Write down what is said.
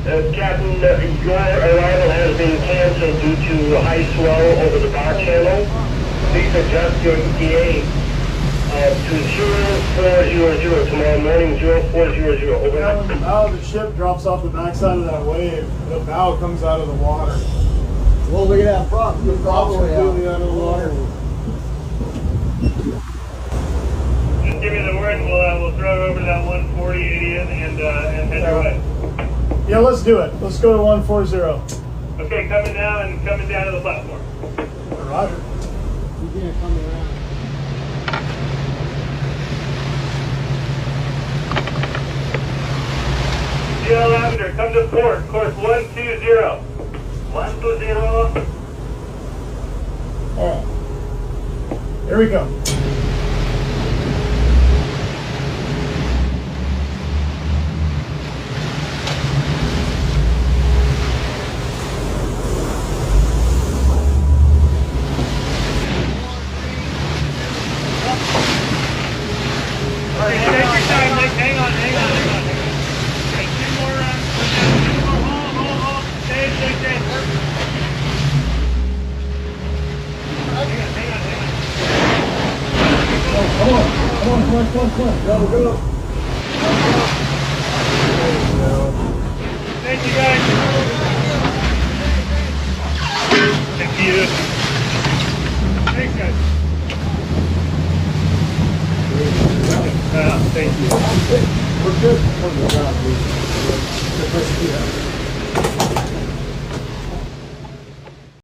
Captain, your arrival has been canceled due to high swell over the bar channel. Please adjust your ETA to 0400 tomorrow morning, 0400. Over. Yeah, when the bow of the ship drops off the backside of that wave, the bow comes out of the water. Well, look at that prop. The prop's completely out of the water. Just give me the word, and we'll throw it over to that 140 idiot and head your way. Yeah, let's do it. Let's go to 140. Okay, coming down to the platform. Roger. You can't come around. Zero Lavender, come to port, course 120. 120. All right. Here we go. Take your time, Nick. Hang on. Okay, two more runs. Hold. Stay. Hang on. Come on. Go. Thank you, guys. Thank you. Thanks, guys. Thank you. We're good.